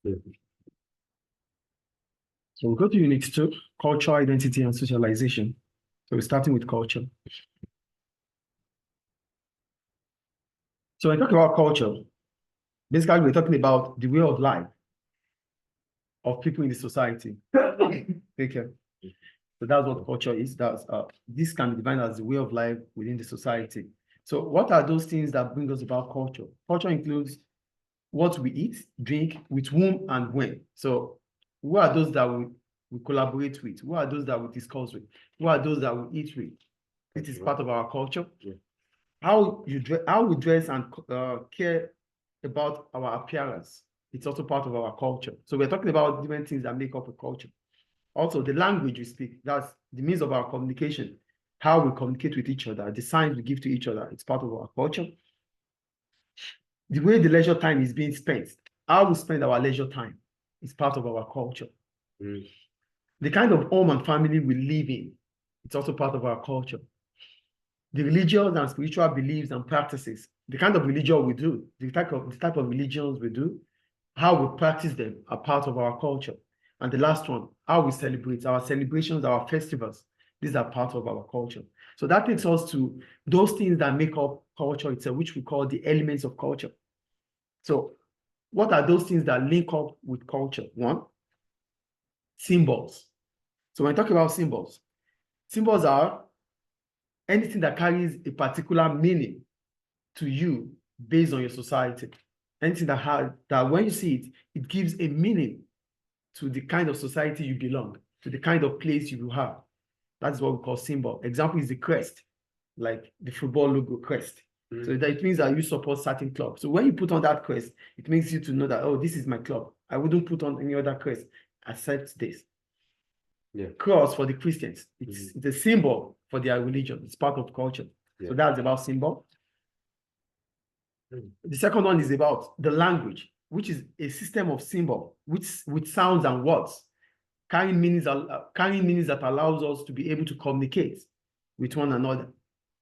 Yeah. So we'll go to Unit 2, Culture, Identity, and Socialization. So we're starting with culture. So when we talk about culture, basically we're talking about the way of life of people in the society. Take care. So that's what culture is. This can be defined as the way of life within the society. So what are those things that bring us about culture? Culture includes what we eat, drink, with whom and when. So who are those that we collaborate with? Who are those that we discuss with? Who are those that we eat with? It is part of our culture. Yeah. How we dress and care about our appearance. It's also part of our culture. So we're talking about different things that make up a culture. Also, the language we speak, that's the means of our communication, how we communicate with each other, the signs we give to each other, it's part of our culture. The way the leisure time is being spent, how we spend our leisure time is part of our culture. Mm. The kind of home and family we live in, it's also part of our culture. The religious and spiritual beliefs and practices, the kind of religion we do, the type of religions we do, how we practice them are part of our culture. And the last one, how we celebrate, our celebrations, our festivals, these are part of our culture. So that takes us to those things that make up culture itself, which we call the elements of culture. So what are those things that link up with culture? One, symbols. So when I talk about symbols, symbols are anything that carries a particular meaning to you based on your society. Anything that when you see it, it gives a meaning to the kind of society you belong, to the kind of place you have. That's what we call symbol. Example is the crest, like the football logo crest. Mm. So that it means that you support certain club. So when you put on that crest, it makes you to know that, oh, this is my club. I wouldn't put on any other crest except this. Yeah. Cross for the Christians. It's a symbol for their religion. It's part of culture. Yeah. So that's about symbol. The second one is about the language, which is a system of symbol with sounds and words, carrying meanings that allows us to be able to communicate with one another.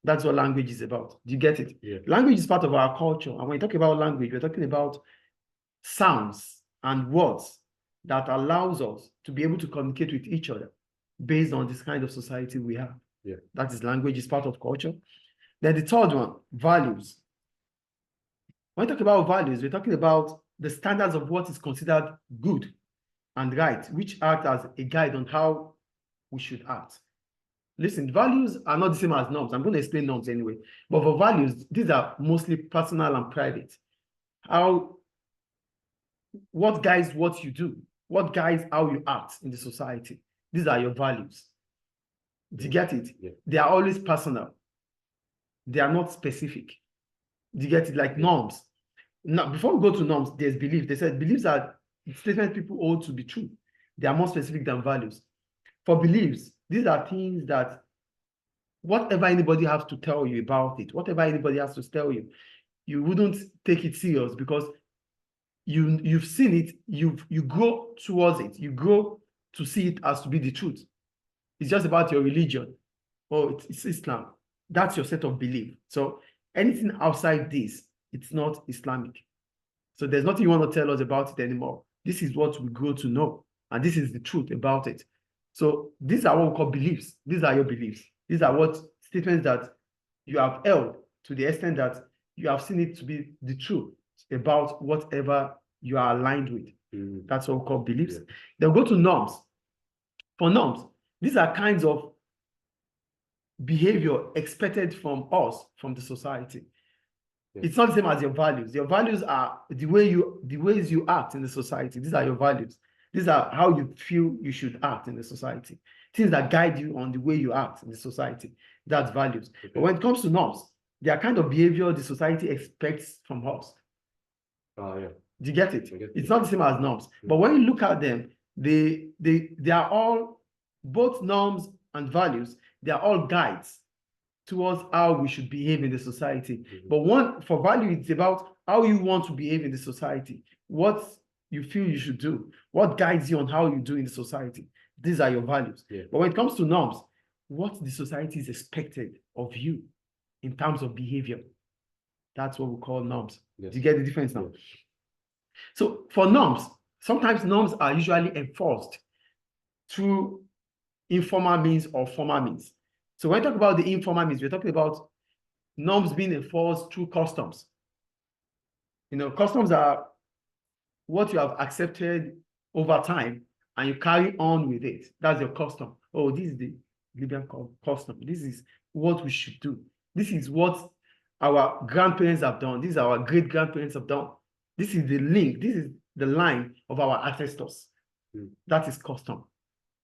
That's what language is about. Do you get it? Yeah. Language is part of our culture. And when we talk about language, we're talking about sounds and words that allows us to be able to communicate with each other based on this kind of society we have. Yeah. That is language is part of culture. Then the third one, values. When we talk about values, we're talking about the standards of what is considered good and right, which act as a guide on how we should act. Listen, values are not the same as norms. I'm going to explain norms anyway. But for values, these are mostly personal and private. What guides what you do? What guides how you act in the society? These are your values. Do you get it? Yeah. They are always personal. They are not specific. Do you get it? Like norms. Now, before we go to norms, there's belief. They said beliefs are statements people hold to be true. They are more specific than values. For beliefs, these are things that whatever anybody has to tell you about it, whatever anybody has to tell you, you wouldn't take it serious because you've seen it, you grow towards it, you grow to see it as to be the truth. It's just about your religion. Oh, it's Islam. That's your set of belief. So anything outside this, it's not Islamic. So there's nothing you want to tell us about it anymore. This is what we grow to know. And this is the truth about it. So these are what we call beliefs. These are your beliefs. These are what statements that you have held to the extent that you have seen it to be the truth about whatever you are aligned with. Mm. That's what we call beliefs. Yeah. Then we'll go to norms. For norms, these are kinds of behavior expected from us, from the society. Yeah. It's not the same as your values. Your values are the ways you act in the society. These are your values. These are how you feel you should act in the society. Things that guide you on the way you act in the society. That's values. Okay. But when it comes to norms, they are kind of behavior the society expects from us. Yeah. Do you get it? It's not the same as norms. Mm-hmm. But when you look at them, they are all, both norms and values, they are all guides towards how we should behave in the society. Mm-hmm. But one, for value, it's about how you want to behave in the society, what you feel you should do, what guides you on how you do in the society. These are your values. Yeah. But when it comes to norms, what the society is expected of you in terms of behavior, that's what we call norms. Yes. Do you get the difference now? Yes. So for norms, sometimes norms are usually enforced through informal means or formal means. So when we talk about the informal means, we're talking about norms being enforced through customs. Customs are what you have accepted over time and you carry on with it. That's your custom. Oh, this is the Libyan custom. This is what we should do. This is what our grandparents have done. This is our great-grandparents have done. This is the link. This is the line of our ancestors. That is custom.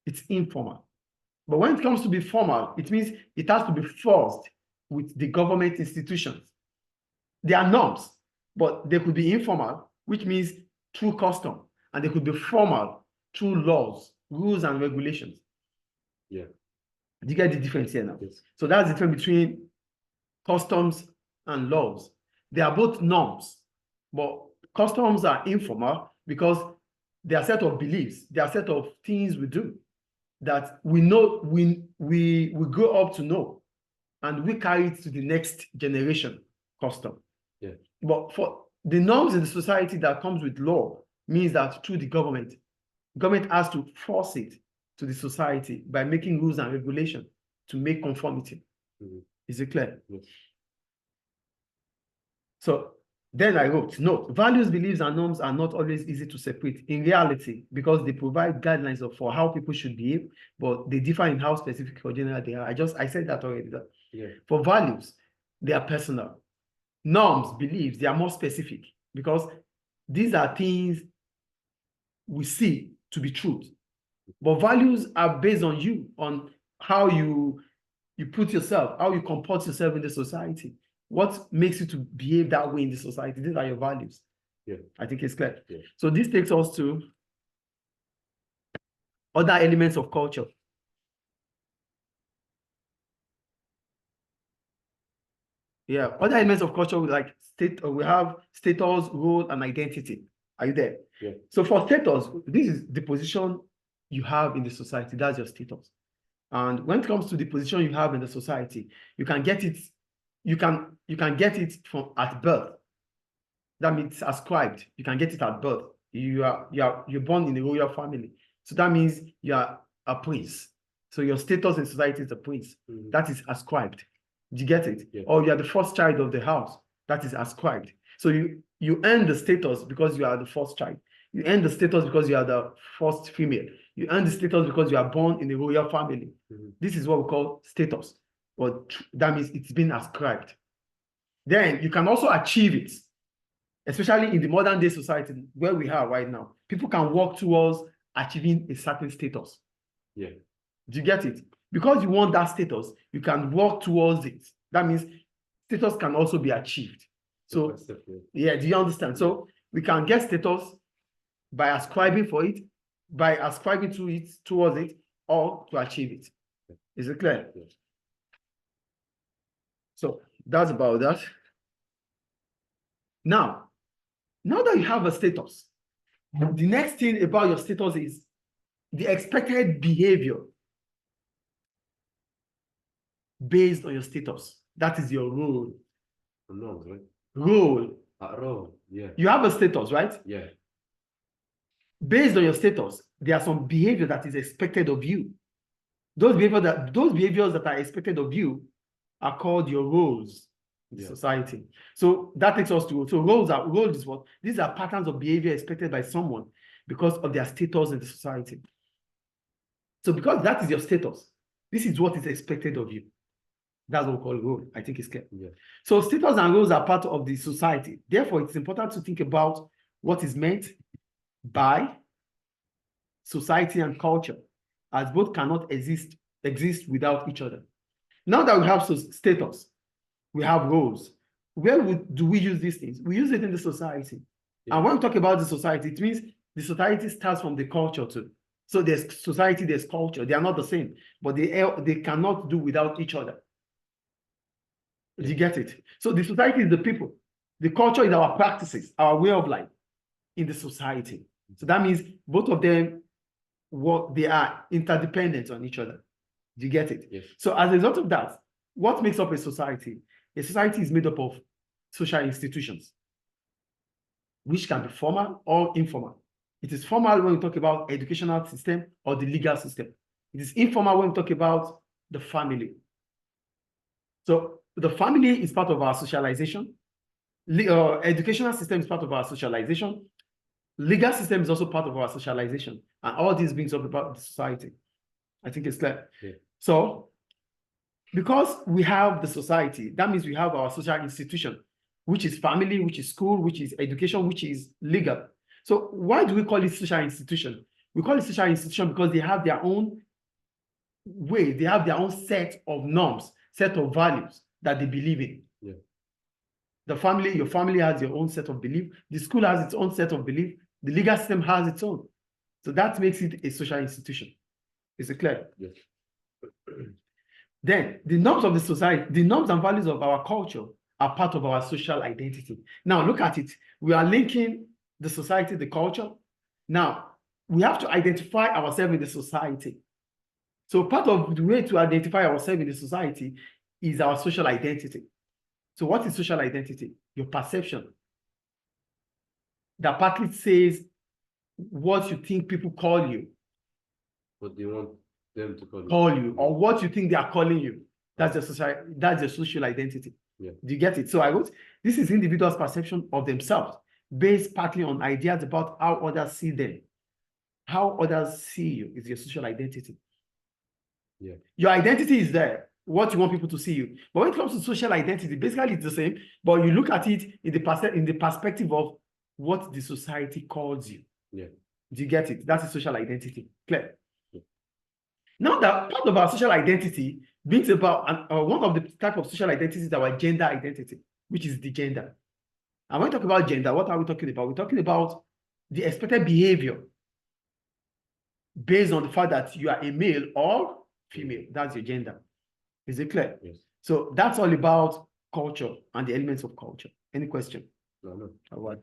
It's informal. But when it comes to be formal, it means it has to be forced with the government institutions. There are norms, but they could be informal, which means through custom, and they could be formal through laws, rules, and regulations. Yeah. Do you get the difference here now? Yes. So that's the difference between customs and laws. They are both norms, but customs are informal because they are a set of beliefs, they are a set of things we do that we know, we grow up to know, and we carry it to the next generation custom. Yeah. But for the norms in the society that comes with law means that through the government has to force it to the society by making rules and regulations to make conformity. Is it clear? Yes. So then I wrote, note, values, beliefs, and norms are not always easy to separate in reality because they provide guidelines for how people should behave, but they differ in how specific or general they are. I said that already. Yeah. For values, they are personal. Norms, beliefs, they are more specific because these are things we see to be truth. But values are based on you, on how you put yourself, how you comport yourself in the society. What makes you to behave that way in the society? These are your values. Yeah. I think it's clear. Yeah. So this takes us to other elements of culture. Yeah, other elements of culture like we have status, role, and identity. Are you there? Yeah. So for status, this is the position you have in the society. That's your status. And when it comes to the position you have in the society, you can get it. You can get it from at birth. That means ascribed. You can get it at birth. You're born in a royal family. So that means you are a prince. So your status in society is a prince. That is ascribed. Do you get it? Yeah. Or you are the first child of the house. That is ascribed. So you earn the status because you are the first child. You earn the status because you are the first female. You earn the status because you are born in a royal family. This is what we call status. But that means it's been ascribed. Then you can also achieve it, especially in the modern day society where we are right now. People can work towards achieving a certain status. Yeah. Do you get it? Because you want that status, you can work towards it. That means status can also be achieved. So, yeah, do you understand? So we can get status by ascribing for it, by ascribing to it, towards it, or to achieve it. Is it clear? Yeah. So that's about that. Now that you have a status, the next thing about your status is the expected behavior based on your status. That is your role. No, right? Role. Role, yeah. You have a status, right? Yeah. Based on your status, there are some behavior that is expected of you. Those behaviors that are expected of you are called your roles in society. So that takes us to roles is what? These are patterns of behavior expected by someone because of their status in the society. So because that is your status, this is what is expected of you. That's what we call role. I think it's clear. Yeah. So status and roles are part of the society. Therefore, it's important to think about what is meant by society and culture, as both cannot exist without each other. Now that we have status, we have roles. Where do we use these things? We use it in the society. Yeah. And when we talk about the society, it means the society starts from the culture too. So there's society, there's culture. They are not the same, but they cannot do without each other. Do you get it? So the society is the people. The culture is our practices, our way of life in the society. So that means both of them, they are interdependent on each other. Do you get it? Yes. So as a result of that, what makes up a society? A society is made up of social institutions, which can be formal or informal. It is formal when we talk about educational system or the legal system. It is informal when we talk about the family. So the family is part of our socialization. Educational system is part of our socialization. Legal system is also part of our socialization. And all this brings up about the society. I think it's clear. Yeah. So because we have the society, that means we have our social institution, which is family, which is school, which is education, which is legal. So why do we call it social institution? We call it social institution because they have their own way, they have their own set of norms, set of values that they believe in. Yeah. The family, your family has your own set of belief. The school has its own set of belief. The legal system has its own. So that makes it a social institution. Is it clear? Yes. Then the norms of the society, the norms and values of our culture are part of our social identity. Now look at it. We are linking the society, the culture. Now we have to identify ourselves in the society. So part of the way to identify ourselves in the society is our social identity. So what is social identity? Your perception. That partly says what you think people call you. What do you want them to call you, or what you think they are calling you. That's the society, that's the social identity. Yeah. Do you get it? So I would, this is individuals' perception of themselves, based partly on ideas about how others see them. How others see you is your social identity. Yeah. Your identity is there, what you want people to see you. But when it comes to social identity, basically it's the same, but you look at it in the perspective of what the society calls you. Yeah. Do you get it? That's a social identity. Clear? Yeah. Now that part of our social identity brings about one of the type of social identities is our gender identity, which is the gender. And when we talk about gender, what are we talking about? We're talking about the expected behavior based on the fact that you are a male or female. That's your gender. Is it clear? Yes. So that's all about culture and the elements of culture. Any question? No. All right.